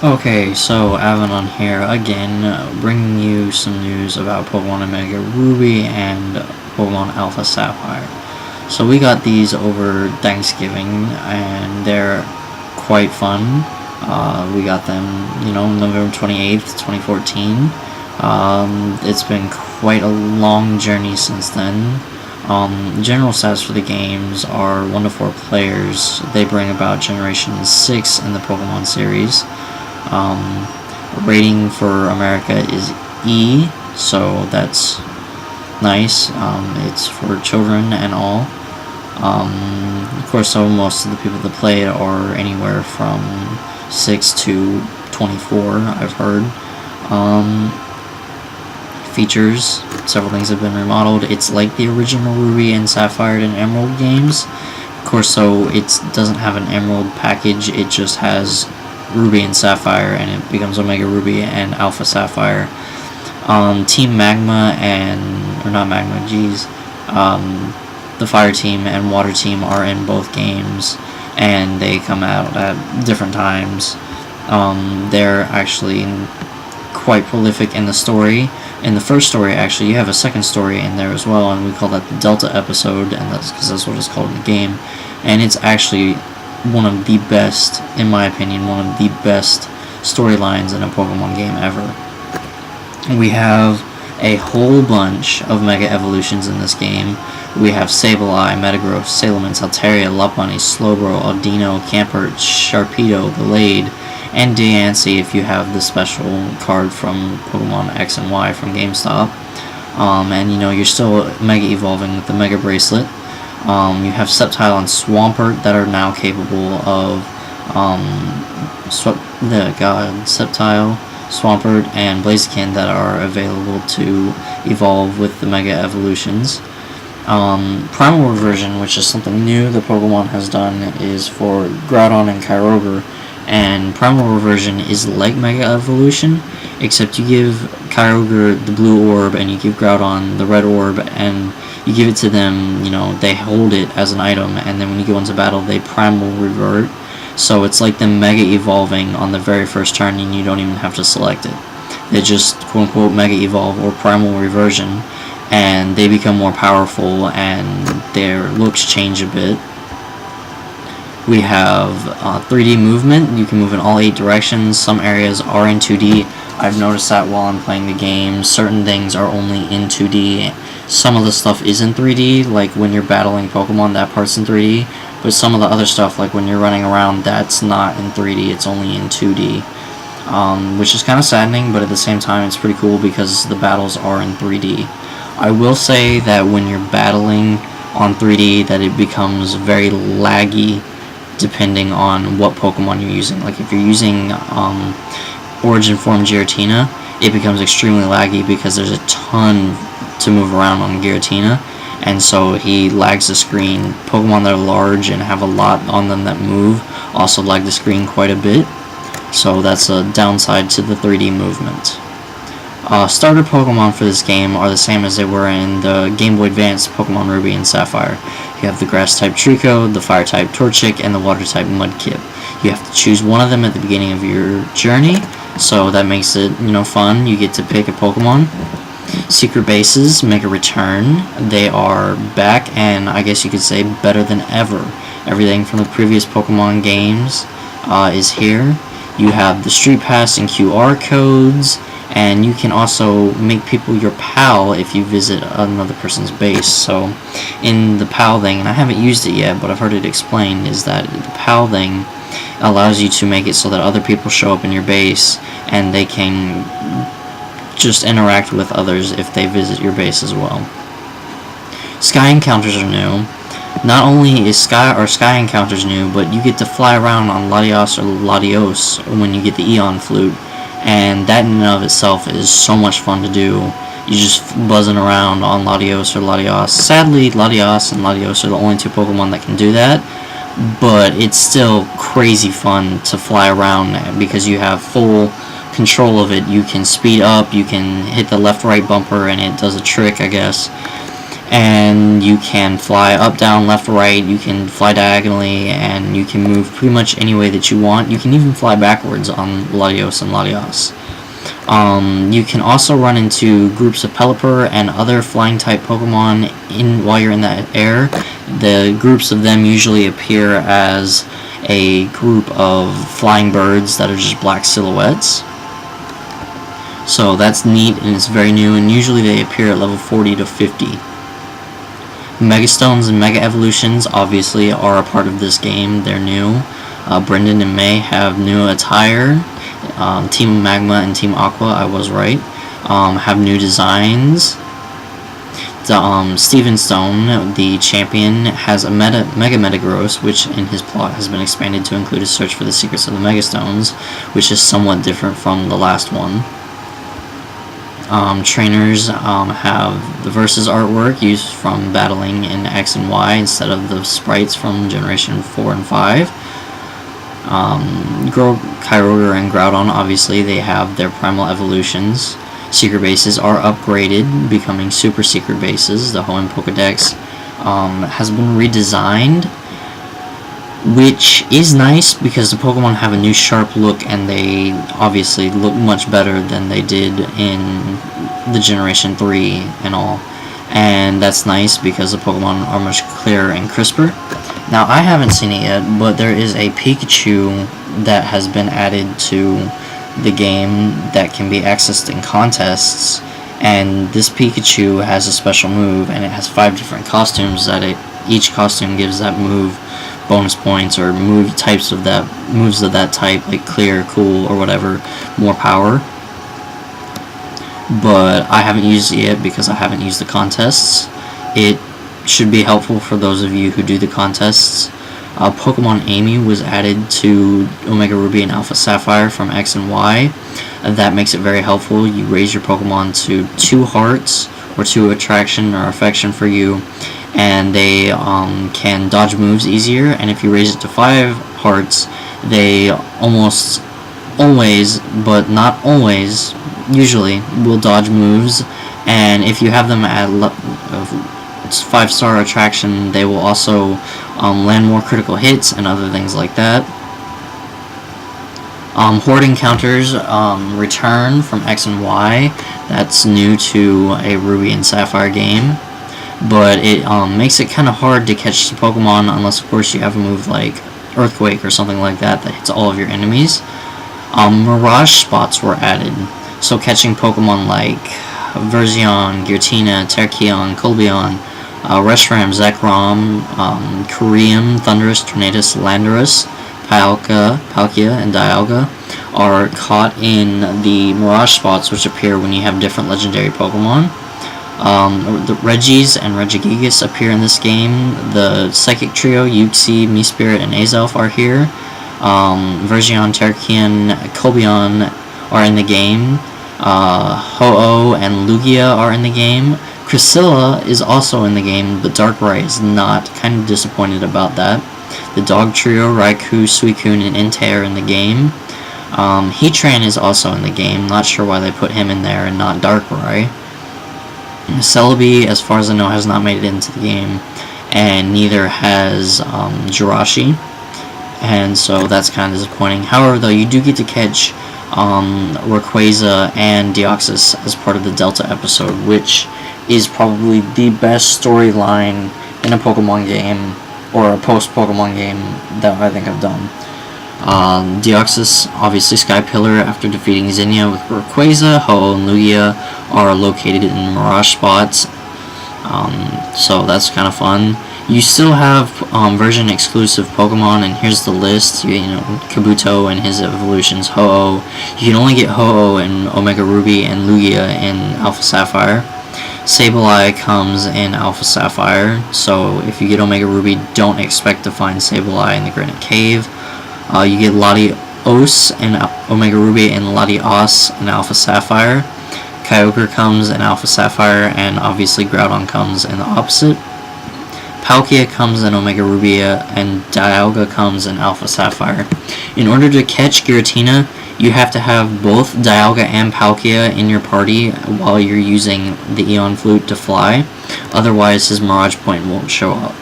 Okay, so Avanon here again, bringing you some news about Pokemon Omega Ruby and Pokemon Alpha Sapphire. So we got these over Thanksgiving, and they're quite fun. We got them, November 28th, 2014. It's been quite a long journey since then. General stats for the games are 1 to 4 players. They bring about Generation 6 in the Pokemon series. Rating for America is E, so that's nice. It's for children and all. Of course, so most of the people that play it are anywhere from 6 to 24, I've heard. Features, several things have been remodeled. It's like the original Ruby and Sapphire and Emerald games. Of course, so it doesn't have an Emerald package, it just has Ruby and Sapphire, and it becomes Omega Ruby and Alpha Sapphire. Team Magma or not Magma, the Fire Team and Water Team are in both games, and they come out at different times. They're actually quite prolific in the story. In the first story, actually, you have a second story in there as well, and we call that the Delta episode, and that's because that's what it's called in the game. And it's actually one of the best, in my opinion, one of the best storylines in a Pokemon game ever. We have a whole bunch of Mega Evolutions in this game. We have Sableye, Metagross, Salamence, Altaria, Lopunny, Slowbro, Audino, Campert, Sharpedo, Gallade, and Diancie if you have the special card from Pokemon X and Y from GameStop. And you're still Mega Evolving with the Mega Bracelet. You have Sceptile and Swampert that are now capable of Sceptile, Swampert, and Blaziken that are available to evolve with the Mega Evolutions. Primal Reversion, which is something new that Pokemon has done, is for Groudon and Kyogre. And Primal Reversion is like Mega Evolution, except you give Kyogre the blue orb and you give Groudon the red orb, and you give it to them, they hold it as an item, and then when you go into battle, they Primal Revert. So it's like them Mega Evolving on the very first turn, and you don't even have to select it. They just, quote-unquote, Mega Evolve or Primal Reversion, and they become more powerful, and their looks change a bit. We have 3D movement. You can move in all 8 directions. Some areas are in 2D. I've noticed that while I'm playing the game. Certain things are only in 2D. Some of the stuff is in 3D, like when you're battling Pokemon, that part's in 3D. But some of the other stuff, like when you're running around, that's not in 3D, it's only in 2D. Which is kind of saddening, but at the same time, it's pretty cool because the battles are in 3D. I will say that when you're battling on 3D, that it becomes very laggy depending on what Pokemon you're using. Like if you're using Origin Form Giratina, it becomes extremely laggy because there's a ton to move around on Giratina, and so he lags the screen. Pokemon that are large and have a lot on them that move also lag the screen quite a bit, so that's a downside to the 3D movement. Starter Pokemon for this game are the same as they were in the Game Boy Advance Pokemon Ruby and Sapphire. You have the Grass-type Trico, the Fire-type Torchic, and the Water-type Mudkip. You have to choose one of them at the beginning of your journey, so that makes it, fun. You get to pick a Pokemon. Secret bases make a return. They are back, and I guess you could say better than ever. Everything from the previous Pokemon games is here. You have the Street Pass and QR codes, and you can also make people your pal if you visit another person's base. So in the pal thing, and I haven't used it yet, but I've heard it explained, is that the pal thing allows you to make it so that other people show up in your base and they can just interact with others if they visit your base as well. Sky encounters are new. Not only is Sky encounters new, but you get to fly around on Latios or Latios when you get the Eon Flute, and that in and of itself is so much fun to do. You're just buzzing around on Latios or Latios. Sadly, Latios and Latios are the only 2 Pokemon that can do that, but it's still crazy fun to fly around because you have full control of it. You can speed up, you can hit the left-right bumper, and it does a trick, I guess. and you can fly up, down, left, right. You can fly diagonally, and you can move pretty much any way that you want. You can even fly backwards on Latios and Latios. You can also run into groups of Pelipper and other flying type Pokemon while you're in that air. The groups of them usually appear as a group of flying birds that are just black silhouettes. So that's neat, and it's very new, and usually they appear at level 40 to 50. Megastones and Mega Evolutions obviously are a part of this game. They're new. Brendan and May have new attire. Team Magma and Team Aqua, I was right, have new designs. Steven Stone, the champion, has a Mega Metagross, which in his plot has been expanded to include a search for the secrets of the Megastones, which is somewhat different from the last one. Trainers have the Versus artwork used from battling in X and Y instead of the sprites from Generation 4 and 5. Kyogre and Groudon, obviously, they have their primal evolutions. Secret bases are upgraded, becoming super secret bases. The Hoenn Pokedex has been redesigned, which is nice because the Pokemon have a new sharp look, and they obviously look much better than they did in the Generation 3 and all. And that's nice because the Pokemon are much clearer and crisper. Now, I haven't seen it yet, but there is a Pikachu that has been added to the game that can be accessed in contests, and this Pikachu has a special move, and it has 5 different costumes that each costume gives that move bonus points, or moves of that type, like clear, cool, or whatever, more power. But I haven't used it yet because I haven't used the contests. It should be helpful for those of you who do the contests. Pokemon Amy was added to Omega Ruby and Alpha Sapphire from X and Y. That makes it very helpful. You raise your Pokemon to 2 hearts, or 2 attraction or affection for you, and they can dodge moves easier. And if you raise it to 5 hearts, they almost always, but not always, usually will dodge moves. And if you have them at 5-star attraction, they will also land more critical hits and other things like that. Horde encounters return from X and Y. That's new to a Ruby and Sapphire game, but it makes it kind of hard to catch the Pokemon unless, of course, you have a move like Earthquake or something like that that hits all of your enemies. Mirage spots were added, so catching Pokemon like Verzion, Giratina, Terrakion, Colbion, Reshiram, Zekrom, Koreum, Thundurus, Tornadus, Landorus, Palkia, and Dialga are caught in the Mirage spots, which appear when you have different legendary Pokemon. The Regis and Regigigas appear in this game. The Psychic Trio, Uxie, Mespirit, and Azelf are here. Verzion, Terrakion, Colbion are in the game. Ho-Oh and Lugia are in the game. Cresselia is also in the game, but Darkrai is not. Kind of disappointed about that. The Dog Trio, Raikou, Suicune, and Entei are in the game. Heatran is also in the game. Not sure why they put him in there and not Darkrai. Celebi, as far as I know, has not made it into the game, and neither has Jirachi, and so that's kind of disappointing. However, though, you do get to catch Rayquaza and Deoxys as part of the Delta episode, which is probably the best storyline in a Pokemon game, or a post-Pokemon game, that I think I've done. Deoxys, obviously Sky Pillar after defeating Zinnia with Rayquaza. Ho-Oh and Lugia are located in Mirage spots, so that's kind of fun. You still have version exclusive Pokemon, and here's the list. You know, Kabuto and his evolutions, Ho-Oh. You can only get Ho-Oh in Omega Ruby and Lugia in Alpha Sapphire. Sableye comes in Alpha Sapphire, so if you get Omega Ruby, don't expect to find Sableye in the Granite Cave. You get Latios in Omega Ruby and Latios in Alpha Sapphire. Kyogre comes in Alpha Sapphire, and obviously Groudon comes in the opposite. Palkia comes in Omega Ruby, and Dialga comes in Alpha Sapphire. In order to catch Giratina, You have to have both Dialga and Palkia in your party while you're using the Eon Flute to fly, otherwise his Mirage Point won't show up.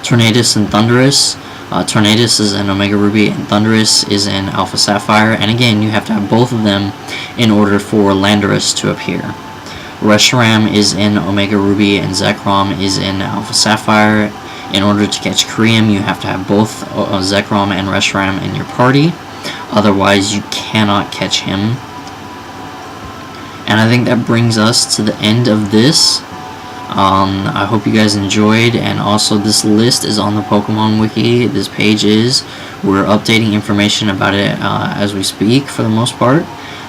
Tornadus and Thundurus. Tornadus is in Omega Ruby and Thundurus is in Alpha Sapphire, and again you have to have both of them in order for Landorus to appear. Reshiram is in Omega Ruby and Zekrom is in Alpha Sapphire. In order to catch Koream, you have to have both Zekrom and Reshiram in your party, otherwise you cannot catch him. And I think that brings us to the end of this. I hope you guys enjoyed, and also this list is on the Pokemon Wiki. This page is. We're updating information about it as we speak for the most part.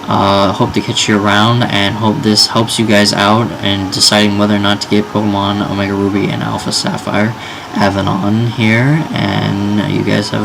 Hope to catch you around, and hope this helps you guys out in deciding whether or not to get Pokemon Omega Ruby and Alpha Sapphire Avalon here, and you guys have